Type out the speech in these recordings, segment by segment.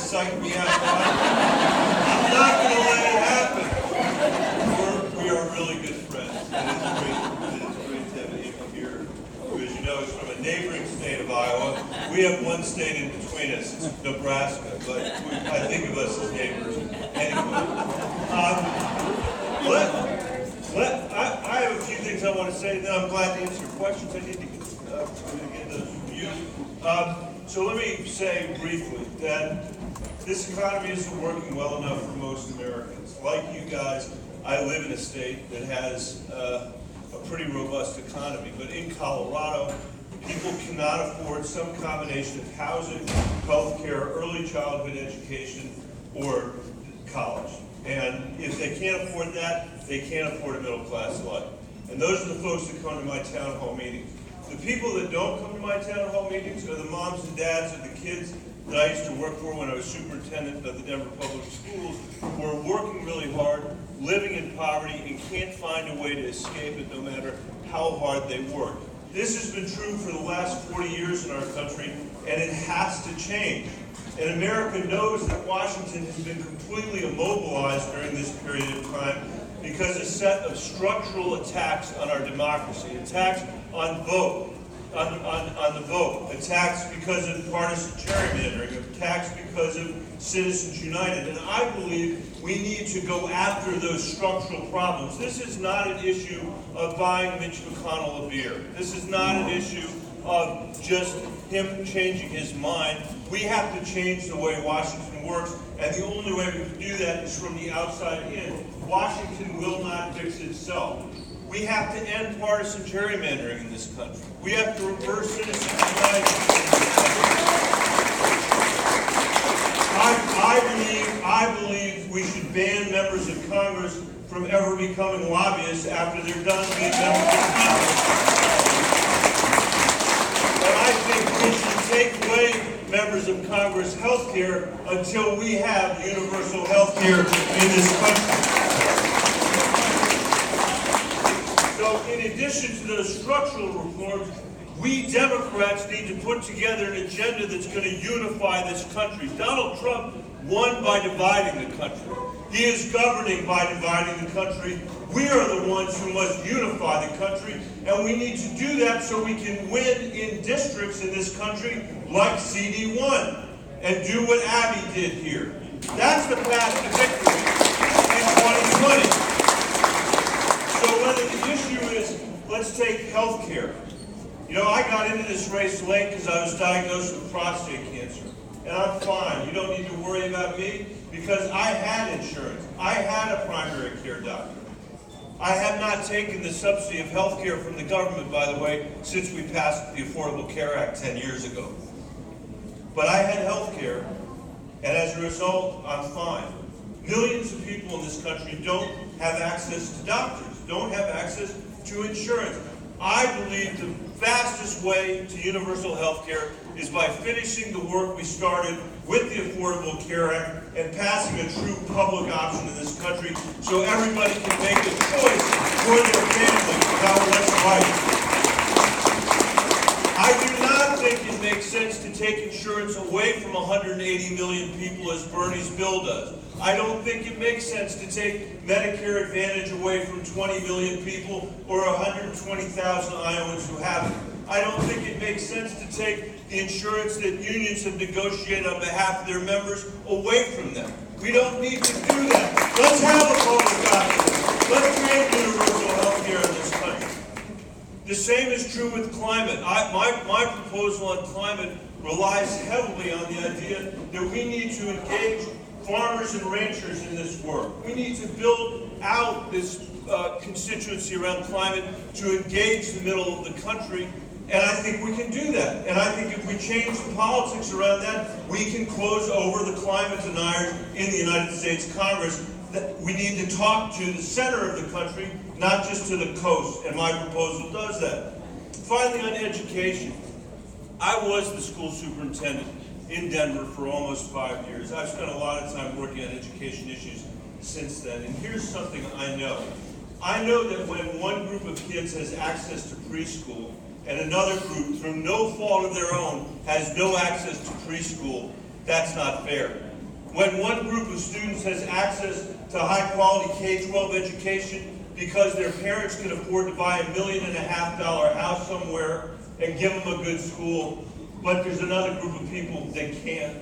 psych me out. I'm not going to let it happen. We are really good friends. It is great to have Ava here, who, as you know, is from a neighboring state of Iowa. We have one state in between us. It's Nebraska, but I think of us as neighbors. Anyway, I have a few things I want to say, then I'm glad to answer your questions. I need to get those from you. So let me say briefly that this economy isn't working well enough for most Americans. Like you guys, I live in a state that has a pretty robust economy, but in Colorado, people cannot afford some combination of housing, health care, early childhood education, or college. And if they can't afford that, they can't afford a middle-class life. And those are the folks that come to my town hall meetings. The people that don't come to my town hall meetings are the moms and dads of the kids that I used to work for when I was superintendent of the Denver Public Schools, who are working really hard, living in poverty, and can't find a way to escape it no matter how hard they work. This has been true for the last 40 years in our country, and it has to change. And America knows that Washington has been completely immobilized during this period of time because a set of structural attacks on our democracy, attacks on the vote, attacks because of partisan gerrymandering, attacks because of Citizens United. And I believe we need to go after those structural problems. This is not an issue of buying Mitch McConnell a beer. This is not an issue of just him changing his mind. We have to change the way Washington works, and the only way we can do that is from the outside in. Washington will not fix itself. We have to end partisan gerrymandering in this country. We have to reverse Citizens United. I believe we should ban members of Congress from ever becoming lobbyists after they're done being members of Congress. And I think we should take away members of Congress health care until we have universal health care in this country. So in addition to those structural reforms, we Democrats need to put together an agenda that's going to unify this country. Donald Trump won by dividing the country. He is governing by dividing the country. We are the ones who must unify the country, and we need to do that so we can win in districts in this country like CD1 and do what Abby did here. That's the path to victory in 2020. So whether the issue is, let's take health care. You know, I got into this race late because I was diagnosed with prostate cancer. And I'm fine. You don't need to worry about me because I had insurance. I had a primary care doctor. I have not taken the subsidy of health care from the government, by the way, since we passed the Affordable Care Act 10 years ago. But I had health care, and as a result, I'm fine. Millions of people in this country don't have access to doctors, don't have access to insurance. I believe the fastest way to universal health care is by finishing the work we started with the Affordable Care Act and passing a true public option in this country so everybody can make a choice for their family about what's right. I do not think it makes sense to take insurance away from 180 million people as Bernie's bill does. I don't think it makes sense to take Medicare Advantage away from 20 million people or 120,000 Iowans who have it. I don't think it makes sense to take the insurance that unions have negotiated on behalf of their members away from them. We don't need to do that. Let's have a public option. Let's create universal health care in this country. The same is true with climate. My proposal on climate relies heavily on the idea that we need to engage farmers and ranchers in this work. We need to build out this constituency around climate to engage the middle of the country, and I think we can do that. And I think if we change the politics around that, we can close over the climate deniers in the United States Congress. We need to talk to the center of the country, not just to the coast, and my proposal does that. Finally, on education, I was the school superintendent in Denver for almost 5 years. I've spent a lot of time working on education issues since then, and here's something I know. I know that when one group of kids has access to preschool and another group, through no fault of their own, has no access to preschool, that's not fair. When one group of students has access to high-quality K-12 education because their parents can afford to buy $1.5 million house somewhere and give them a good school, but there's another group of people that can't.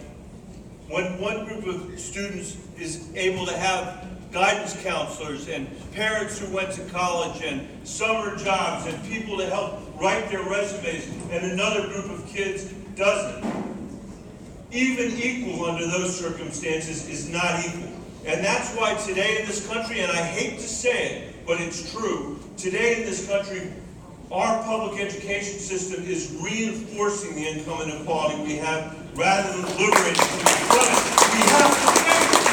When one group of students is able to have guidance counselors and parents who went to college and summer jobs and people to help write their resumes, and another group of kids doesn't. Even equal under those circumstances is not equal. And that's why today in this country, and I hate to say it, but it's true, today in this country, our public education system is reinforcing the income inequality we have rather than liberating from it. We have to fix it.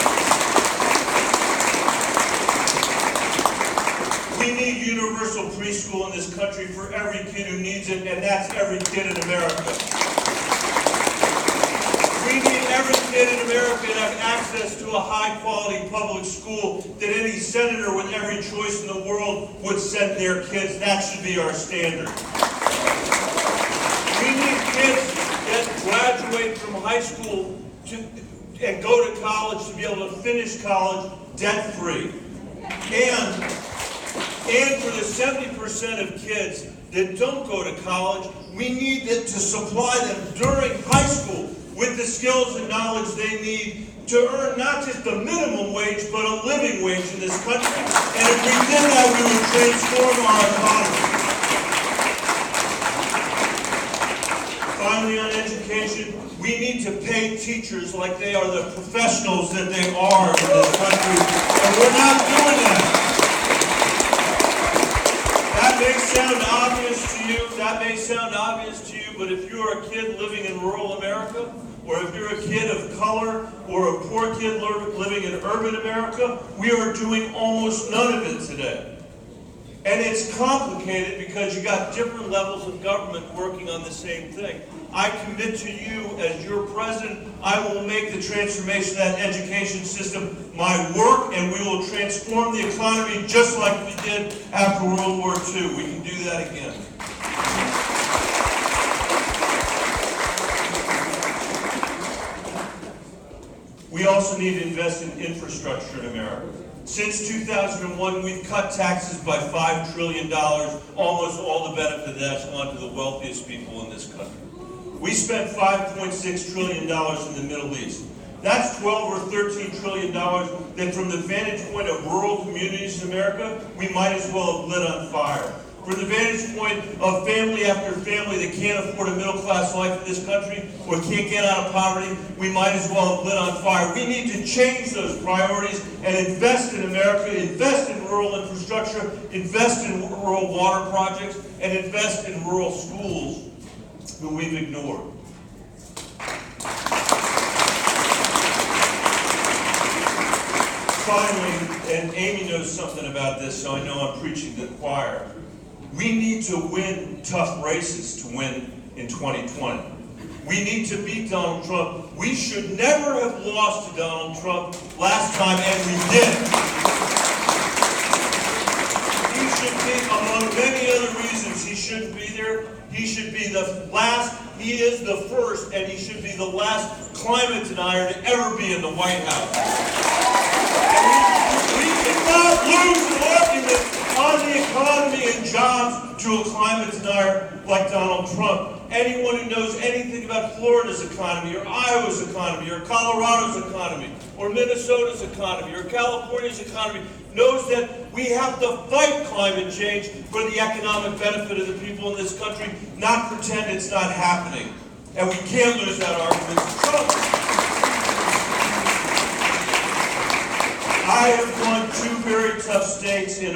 We need universal preschool in this country for every kid who needs it, and that's every kid in America. We need every kid in America to have access to a high-quality public school that any senator with every choice in the world would send their kids. That should be our standard. We need kids that graduate from high school and go to college to be able to finish college debt-free. And for the 70% of kids that don't go to college, we need to supply them during high school with the skills and knowledge they need to earn not just the minimum wage, but a living wage in this country. And if we did that, we would transform our economy. Finally, on education, we need to pay teachers like they are the professionals that they are in this country. And we're not doing that. That may sound obvious to you. That may sound obvious to you, but if you're a kid living in rural America, or if you're a kid of color, or a poor kid living in urban America, we are doing almost none of it today. And it's complicated because you got different levels of government working on the same thing. I commit to you as your president, I will make the transformation of that education system my work, and we will transform the economy just like we did after World War II. We can do that again. We also need to invest in infrastructure in America. Since 2001, we've cut taxes by $5 trillion, almost all the benefit of that's gone to the wealthiest people in this country. We spent $5.6 trillion in the Middle East. That's 12 or $13 trillion that from the vantage point of rural communities in America, we might as well have lit on fire. From the vantage point of family after family that can't afford a middle-class life in this country or can't get out of poverty, we might as well have lit on fire. We need to change those priorities and invest in America, invest in rural infrastructure, invest in rural water projects, and invest in rural schools that we've ignored. Finally, and Amy knows something about this, so I know I'm preaching to the choir. We need to win tough races to win in 2020. We need to beat Donald Trump. We should never have lost to Donald Trump last time, and we did. He should be, among many other reasons he shouldn't be there, he should be the last, he is the first, and he should be the last climate denier to ever be in the White House. We cannot lose an argument on the economy and jobs to a climate denier like Donald Trump. Anyone who knows anything about Florida's economy, or Iowa's economy, or Colorado's economy, or Minnesota's economy, or California's economy, knows that we have to fight climate change for the economic benefit of the people in this country, not pretend it's not happening. And we can't lose that argument to Trump. I have won two very tough states in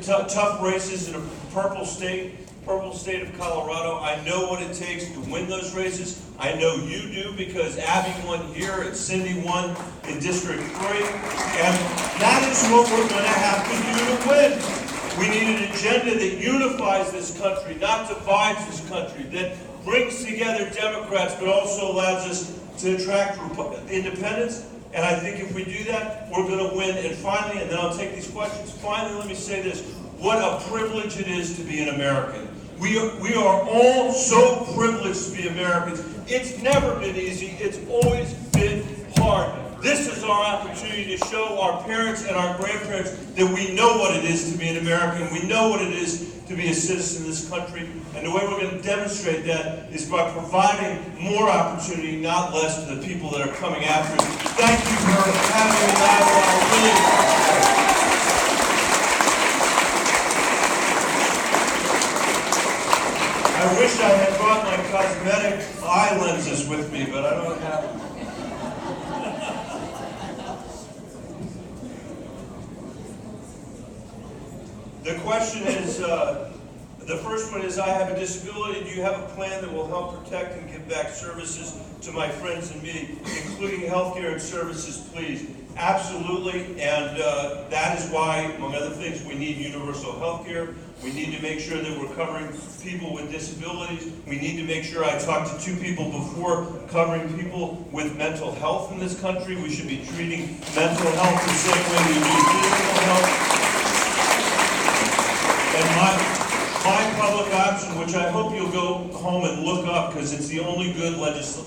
tough races in a purple state of Colorado. I know what it takes to win those races. I know you do because Abby won here and Cindy won in District 3. And that is what we're going to have to do to win. We need an agenda that unifies this country, not divides this country, that brings together Democrats but also allows us to attract independents. And I think if we do that, we're going to win. And finally, and then I'll take these questions, finally let me say this, what a privilege it is to be an American. We are all so privileged to be Americans. It's never been easy. It's always been hard. hard. This is our opportunity to show our parents and our grandparents that we know what it is to be an American. We know what it is to be a citizen of this country. And the way we're going to demonstrate that is by providing more opportunity, not less, to the people that are coming after us. Thank you for having me live. I wish I had brought my cosmetic eye lenses with me, but I don't have them. The question is, the first one is, I have a disability. Do you have a plan that will help protect and give back services to my friends and me, including health care and services, please? Absolutely, and that is why, among other things, we need universal health care. We need to make sure that we're covering people with disabilities. We need to make sure, I talked to 2 people before, covering people with mental health in this country. We should be treating mental health the same way we do physical health. And my public option, which I hope you'll go home and look up because it's the only good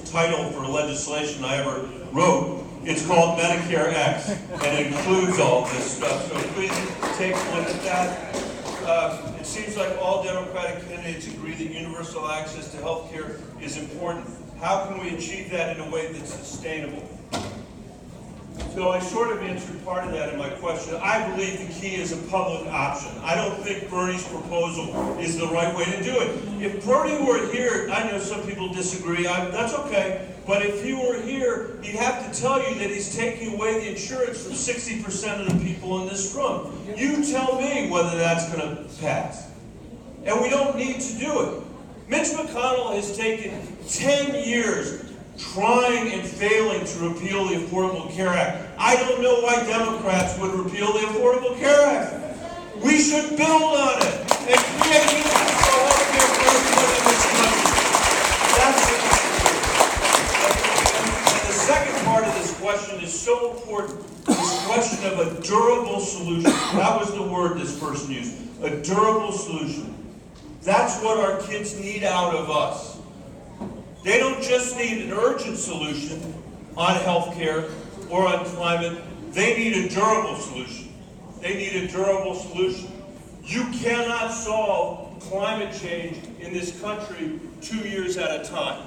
title for legislation I ever wrote, it's called Medicare X, and it includes all this stuff. So please take a look at that. It seems like all Democratic candidates agree that universal access to health care is important. How can we achieve that in a way that's sustainable? So I sort of answered part of that in my question. I believe the key is a public option. I don't think Bernie's proposal is the right way to do it. If Bernie were here, I know some people disagree, that's okay, but if he were here, he'd have to tell you that he's taking away the insurance from 60% of the people in this room. You tell me whether that's going to pass. And we don't need to do it. Mitch McConnell has taken 10 years trying and failing to repeal the Affordable Care Act. I don't know why Democrats would repeal the Affordable Care Act. We should build on it and create universal health care for everybody in this country. That's what and the second part of this question is so important. This question of a durable solution. That was the word this person used. A durable solution. That's what our kids need out of us. They don't just need an urgent solution on health care or on climate. They need a durable solution. They need a durable solution. You cannot solve climate change in this country 2 years at a time.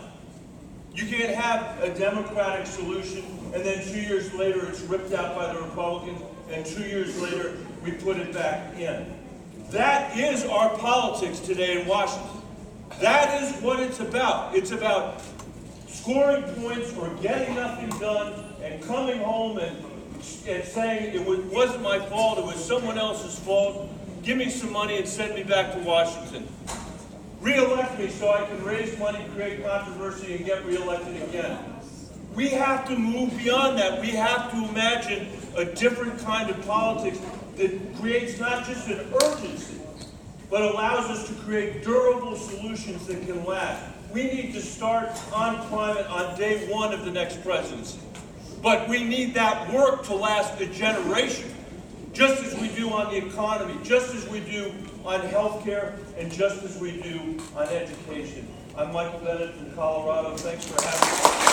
You can't have a Democratic solution and then 2 years later it's ripped out by the Republicans and 2 years later we put it back in. That is our politics today in Washington. That is what it's about. It's about scoring points or getting nothing done and coming home and saying it wasn't my fault, it was someone else's fault. Give me some money and send me back to Washington. Re-elect me so I can raise money, create controversy, and get re-elected again. We have to move beyond that. We have to imagine a different kind of politics that creates not just an urgency, but allows us to create durable solutions that can last. We need to start on climate on day 1 of the next presidency. But we need that work to last a generation, just as we do on the economy, just as we do on health care, and just as we do on education. I'm Michael Bennet from Colorado. Thanks for having me.